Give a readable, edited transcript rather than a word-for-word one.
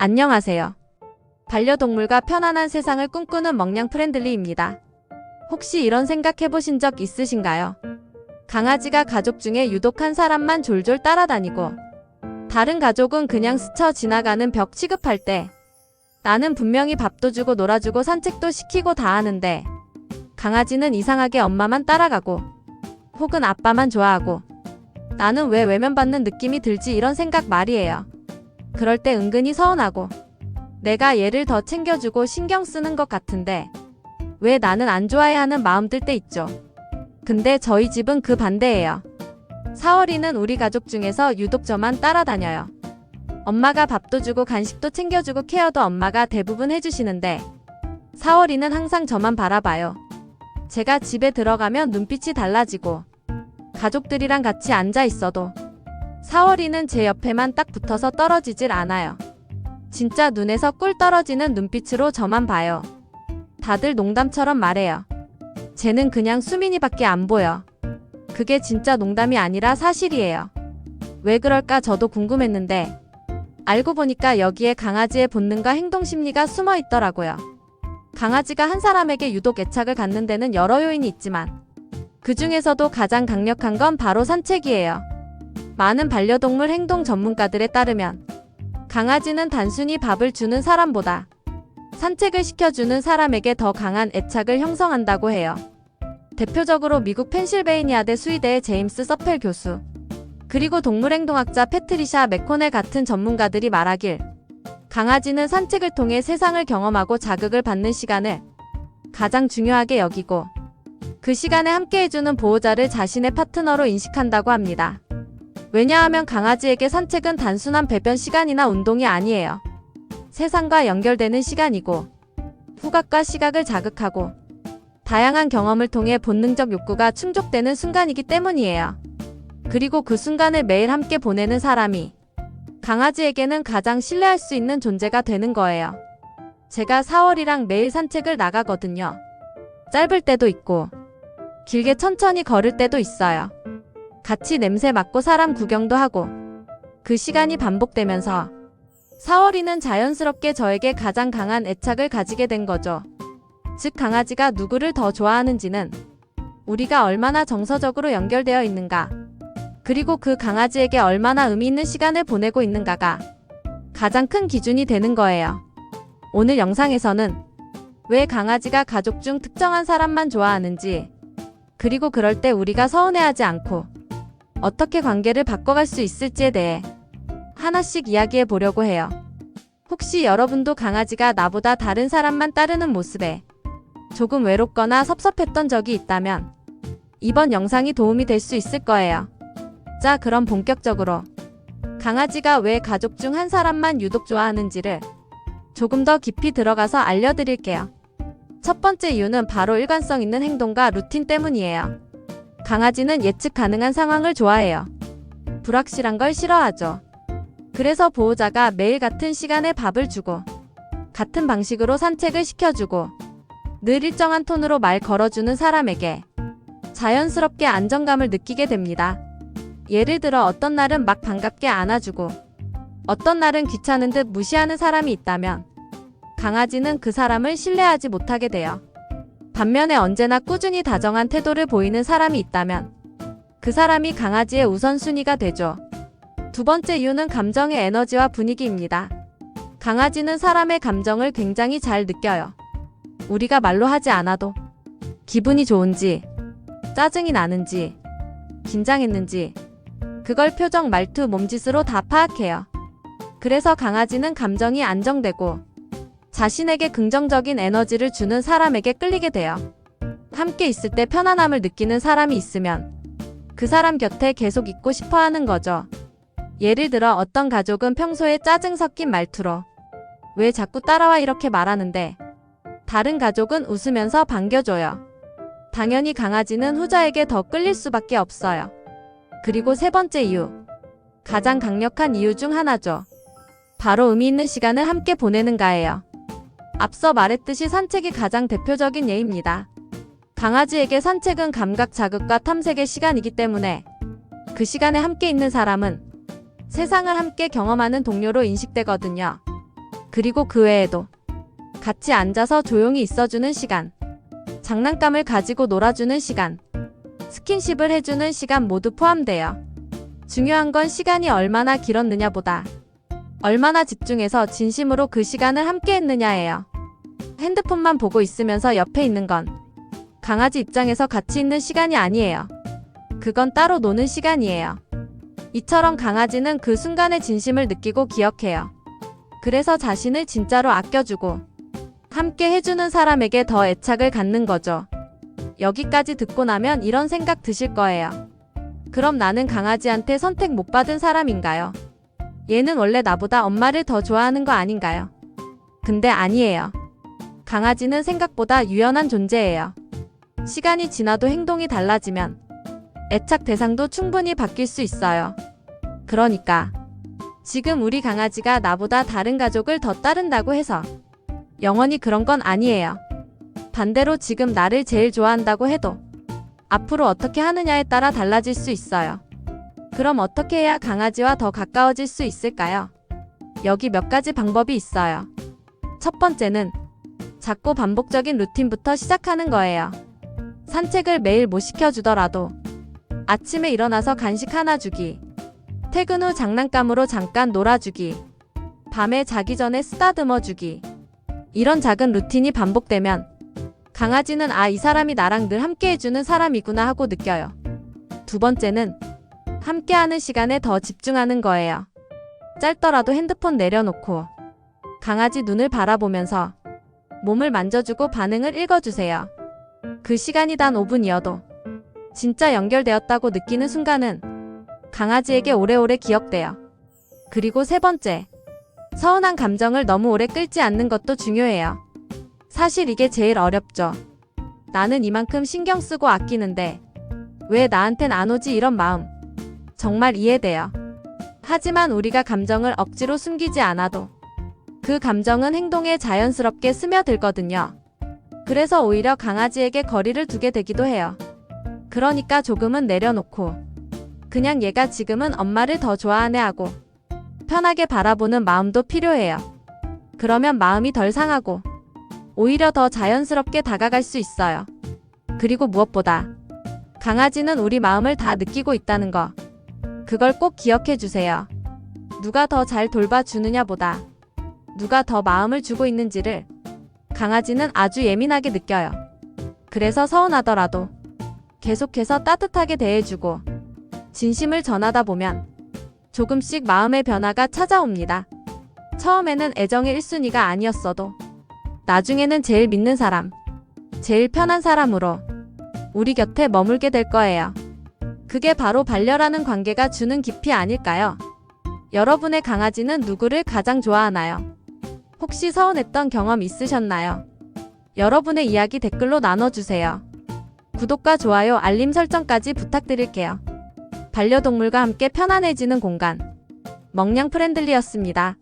안녕하세요. 반려동물과 편안한 세상을 꿈꾸는 멍냥 프렌들리입니다. 혹시 이런 생각 해보신 적 있으신가요? 강아지가 가족 중에 유독 한 사람만 졸졸 따라다니고 다른 가족은 그냥 스쳐 지나가는 벽 취급할 때 나는 분명히 밥도 주고 놀아주고 산책도 시키고 다 하는데 강아지는 이상하게 엄마만 따라가고 혹은 아빠만 좋아하고 나는 왜 외면받는 느낌이 들지 이런 생각 말이에요. 그럴 때 은근히 서운하고 내가 얘를 더 챙겨주고 신경 쓰는 것 같은데 왜 나는 안 좋아해야 하는 마음 들 때 있죠. 근데 저희 집은 그 반대예요. 사월이는 우리 가족 중에서 유독 저만 따라다녀요. 엄마가 밥도 주고 간식도 챙겨주고 케어도 엄마가 대부분 해주시는데 사월이는 항상 저만 바라봐요. 제가 집에 들어가면 눈빛이 달라지고 가족들이랑 같이 앉아 있어도 사월이는 제 옆에만 딱 붙어서 떨어지질 않아요. 진짜 눈에서 꿀 떨어지는 눈빛으로 저만 봐요. 다들 농담처럼 말해요. 쟤는 그냥 수민이밖에 안 보여. 그게 진짜 농담이 아니라 사실이에요. 왜 그럴까 저도 궁금했는데 알고 보니까 여기에 강아지의 본능과 행동 심리가 숨어 있더라고요. 강아지가 한 사람에게 유독 애착을 갖는 데는 여러 요인이 있지만 그 중에서도 가장 강력한 건 바로 산책이에요. 많은 반려동물 행동 전문가들에 따르면 강아지는 단순히 밥을 주는 사람보다 산책을 시켜주는 사람에게 더 강한 애착을 형성한다고 해요. 대표적으로 미국 펜실베이니아대 수의대의 제임스 서펠 교수, 그리고 동물행동학자 패트리샤 맥코넬 같은 전문가들이 말하길 강아지는 산책을 통해 세상을 경험하고 자극을 받는 시간을 가장 중요하게 여기고 그 시간에 함께해주는 보호자를 자신의 파트너로 인식한다고 합니다. 왜냐하면 강아지에게 산책은 단순한 배변 시간이나 운동이 아니에요. 세상과 연결되는 시간이고 후각과 시각을 자극하고 다양한 경험을 통해 본능적 욕구가 충족되는 순간이기 때문이에요. 그리고 그 순간을 매일 함께 보내는 사람이 강아지에게는 가장 신뢰할 수 있는 존재가 되는 거예요. 제가 사월이랑 매일 산책을 나가거든요. 짧을 때도 있고 길게 천천히 걸을 때도 있어요. 같이 냄새 맡고 사람 구경도 하고 그 시간이 반복되면서 사월이는 자연스럽게 저에게 가장 강한 애착을 가지게 된 거죠. 즉 강아지가 누구를 더 좋아하는지는 우리가 얼마나 정서적으로 연결되어 있는가, 그리고 그 강아지에게 얼마나 의미 있는 시간을 보내고 있는가가 가장 큰 기준이 되는 거예요. 오늘 영상에서는 왜 강아지가 가족 중 특정한 사람만 좋아하는지, 그리고 그럴 때 우리가 서운해하지 않고 어떻게 관계를 바꿔갈 수 있을지에 대해 하나씩 이야기해 보려고 해요. 혹시 여러분도 강아지가 나보다 다른 사람만 따르는 모습에 조금 외롭거나 섭섭했던 적이 있다면 이번 영상이 도움이 될 수 있을 거예요. 자, 그럼 본격적으로 강아지가 왜 가족 중 한 사람만 유독 좋아하는지를 조금 더 깊이 들어가서 알려드릴게요. 첫 번째 이유는 바로 일관성 있는 행동과 루틴 때문이에요. 강아지는 예측 가능한 상황을 좋아해요. 불확실한 걸 싫어하죠. 그래서 보호자가 매일 같은 시간에 밥을 주고 같은 방식으로 산책을 시켜주고 늘 일정한 톤으로 말 걸어주는 사람에게 자연스럽게 안정감을 느끼게 됩니다. 예를 들어 어떤 날은 막 반갑게 안아주고 어떤 날은 귀찮은 듯 무시하는 사람이 있다면 강아지는 그 사람을 신뢰하지 못하게 돼요. 반면에 언제나 꾸준히 다정한 태도를 보이는 사람이 있다면 그 사람이 강아지의 우선순위가 되죠. 두 번째 이유는 감정의 에너지와 분위기입니다. 강아지는 사람의 감정을 굉장히 잘 느껴요. 우리가 말로 하지 않아도 기분이 좋은지, 짜증이 나는지, 긴장했는지 그걸 표정, 말투, 몸짓으로 다 파악해요. 그래서 강아지는 감정이 안정되고 자신에게 긍정적인 에너지를 주는 사람에게 끌리게 돼요. 함께 있을 때 편안함을 느끼는 사람이 있으면 그 사람 곁에 계속 있고 싶어 하는 거죠. 예를 들어 어떤 가족은 평소에 짜증 섞인 말투로 왜 자꾸 따라와 이렇게 말하는데 다른 가족은 웃으면서 반겨줘요. 당연히 강아지는 후자에게 더 끌릴 수밖에 없어요. 그리고 세 번째 이유, 가장 강력한 이유 중 하나죠. 바로 의미 있는 시간을 함께 보내는가예요. 앞서 말했듯이 산책이 가장 대표적인 예입니다. 강아지에게 산책은 감각 자극과 탐색의 시간이기 때문에 그 시간에 함께 있는 사람은 세상을 함께 경험하는 동료로 인식되거든요. 그리고 그 외에도 같이 앉아서 조용히 있어주는 시간, 장난감을 가지고 놀아주는 시간, 스킨십을 해주는 시간 모두 포함돼요. 중요한 건 시간이 얼마나 길었느냐보다 얼마나 집중해서 진심으로 그 시간을 함께 했느냐예요. 핸드폰만 보고 있으면서 옆에 있는 건 강아지 입장에서 같이 있는 시간이 아니에요. 그건 따로 노는 시간이에요. 이처럼 강아지는 그 순간의 진심을 느끼고 기억해요. 그래서 자신을 진짜로 아껴주고 함께 해주는 사람에게 더 애착을 갖는 거죠. 여기까지 듣고 나면 이런 생각 드실 거예요. 그럼 나는 강아지한테 선택 못 받은 사람인가요? 얘는 원래 나보다 엄마를 더 좋아하는 거 아닌가요? 근데 아니에요. 강아지는 생각보다 유연한 존재예요. 시간이 지나도 행동이 달라지면 애착 대상도 충분히 바뀔 수 있어요. 그러니까 지금 우리 강아지가 나보다 다른 가족을 더 따른다고 해서 영원히 그런 건 아니에요. 반대로 지금 나를 제일 좋아한다고 해도 앞으로 어떻게 하느냐에 따라 달라질 수 있어요. 그럼 어떻게 해야 강아지와 더 가까워질 수 있을까요? 여기 몇 가지 방법이 있어요. 첫 번째는 작고 반복적인 루틴부터 시작하는 거예요. 산책을 매일 못 시켜주더라도 아침에 일어나서 간식 하나 주기, 퇴근 후 장난감으로 잠깐 놀아주기, 밤에 자기 전에 쓰다듬어 주기. 이런 작은 루틴이 반복되면 강아지는 이 사람이 나랑 늘 함께 해주는 사람이구나 하고 느껴요. 두 번째는 함께하는 시간에 더 집중하는 거예요. 짧더라도 핸드폰 내려놓고 강아지 눈을 바라보면서 몸을 만져주고 반응을 읽어주세요. 그 시간이 단 5분이어도 진짜 연결되었다고 느끼는 순간은 강아지에게 오래오래 기억돼요. 그리고 세 번째, 서운한 감정을 너무 오래 끌지 않는 것도 중요해요. 사실 이게 제일 어렵죠. 나는 이만큼 신경 쓰고 아끼는데 왜 나한텐 안 오지 이런 마음. 정말 이해돼요. 하지만 우리가 감정을 억지로 숨기지 않아도 그 감정은 행동에 자연스럽게 스며들거든요. 그래서 오히려 강아지에게 거리를 두게 되기도 해요. 그러니까 조금은 내려놓고 그냥 얘가 지금은 엄마를 더 좋아하네 하고 편하게 바라보는 마음도 필요해요. 그러면 마음이 덜 상하고 오히려 더 자연스럽게 다가갈 수 있어요. 그리고 무엇보다 강아지는 우리 마음을 다 느끼고 있다는 거. 그걸 꼭 기억해 주세요. 누가 더 잘 돌봐주느냐보다 누가 더 마음을 주고 있는지를 강아지는 아주 예민하게 느껴요. 그래서 서운하더라도 계속해서 따뜻하게 대해주고 진심을 전하다 보면 조금씩 마음의 변화가 찾아옵니다. 처음에는 애정의 1순위가 아니었어도 나중에는 제일 믿는 사람, 제일 편한 사람으로 우리 곁에 머물게 될 거예요. 그게 바로 반려라는 관계가 주는 깊이 아닐까요? 여러분의 강아지는 누구를 가장 좋아하나요? 혹시 서운했던 경험 있으셨나요? 여러분의 이야기 댓글로 나눠주세요. 구독과 좋아요, 알림 설정까지 부탁드릴게요. 반려동물과 함께 편안해지는 공간, 멍냥 프렌들리였습니다.